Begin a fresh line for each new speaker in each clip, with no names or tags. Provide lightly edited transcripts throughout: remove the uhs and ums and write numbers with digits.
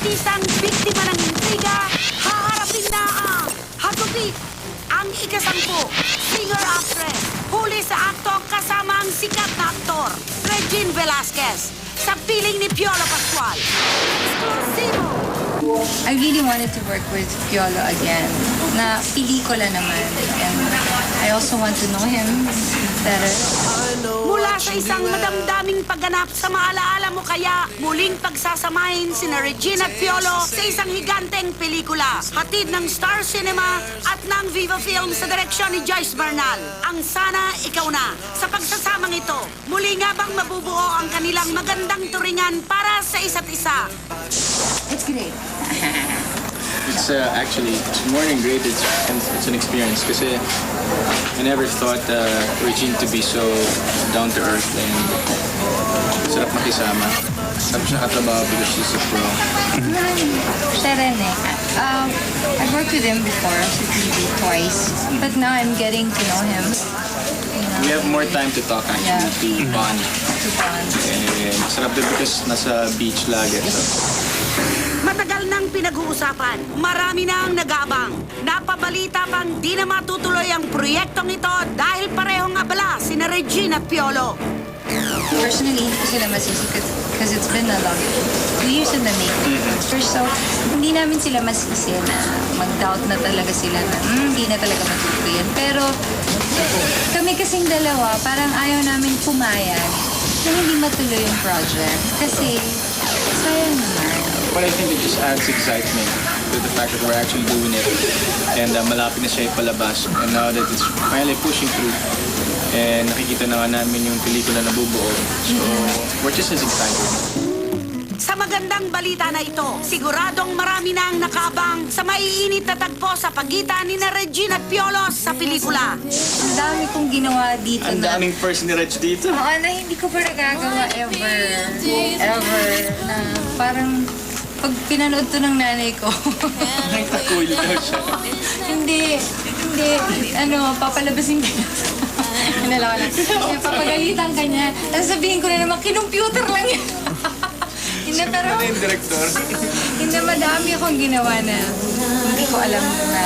artistang biktima ng intriga, haharapin na ang hagupit, ang ika-10, singer-actress, huli sa akto kasama ang sikat na aktor, Regine Velasquez, sa piling ni Piolo Pascual. Exclusivo!
I really wanted to work with Piolo again, na pelikula naman. And I also want to know him better.
Mula sa isang madamdaming pagganap sa maalaala mo kaya, muling pagsasamahin sina Regine at Piolo sa isang higanteng pelikula. Hatid ng Star Cinema at ng Viva Films sa direksyon ni Joyce Bernal. Ang Sana Ikaw Na. Sa pagsasamang ito, muli nga bang mabubuo ang kanilang magandang turingan para sa isa't isa?
It's great.
It's actually, it's more than great. It's an experience kasi I never thought Regine to be so down to earth and sarap makisama. Sarap siya katrabaho because she's a pro.
Siya rin eh. I've worked with him before sa TV twice. But now I'm getting to know him.
We have more time to talk actually, to bond.
To bond.
And sarap din because nasa beach lagi. So.
Matagal nang pinag-uusapan, marami na ang nag-aabang. Napabalita pang di na matutuloy ang proyektong ito dahil parehong abala sina Regine at Piolo.
Personally, hindi ko sila masisi because it's been a long 2 years in the making. So, hindi namin sila masisi na mag-doubt na talaga sila na hindi na talaga matutuloy yan. Pero kami kasing dalawa, parang ayaw namin pumayag na hindi matuloy yung project. Kasi sayang naman.
But I think it just adds excitement to the fact that we're actually doing it. And malapit na siya ipalabas. And now that it's finally pushing through, and nakikita na nga namin yung pelikula na bubuo. So, we're just as excited.
Sa magandang balita na ito, siguradong marami na ang nakaabang sa maiinit na tagpo sa pagitan ni na Regine at Piolo sa pelikula.
Ang dami kong ginawa dito
Ang
na...
daming first ni Reg dito.
Oo, na hindi ko pa nagagawa ever. Ever. Na parang pag pinanood to ng nanay ko.
Nagtakuil daw siya.
Hindi. Papalabasin ka niya. Hinala ko lang. Kaya papagalitan ka niya. Tapos sabihin ko na naman, kinumpyuter lang yan. Hindi, pero...
Ano yung director?
Hindi, madami akong ginawa na hindi ko alam na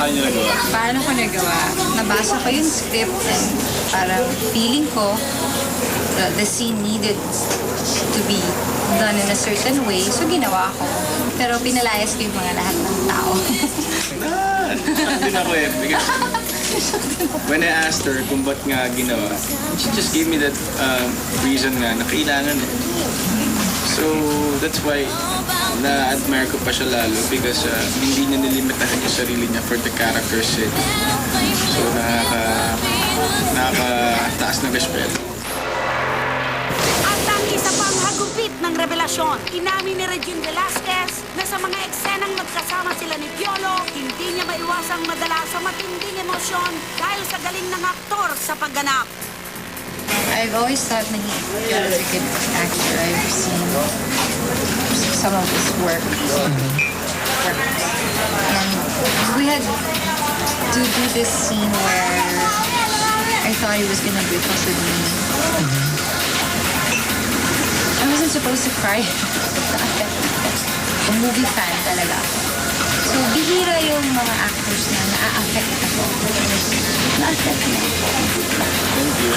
Paano niyo nagawa?
paano ko nagawa. Nabasa ko yung script and parang feeling ko the scene needed to be done in a certain way. So, ginawa ko. Pero pinalayas ko yung mga lahat ng tao.
Shocked din ako eh. Because when I asked her kung ba't nga ginawa, she just gave me that reason nga na kailangan eh. So, that's why na-admire ko pa siya lalo because hindi niya nilimitahan yung sarili niya for the character's sake. So, nakakataas ng respeto.
At ang isa pang hagupit ng revelasyon, inamin ni Regine Velasquez na sa mga eksenang magkasama sila ni Piolo, hindi niya maiwasang madala sa matinding emosyon dahil sa galing ng aktor sa pagganap.
I've always thought na Piolo is a good actor. I've seen some of his work. And we had to do this scene where I thought he was gonna break up with me. I wasn't supposed to cry. A movie fan talaga. So, bihira yung mga actors na na-affect ako. Na-affect na.
Thank you.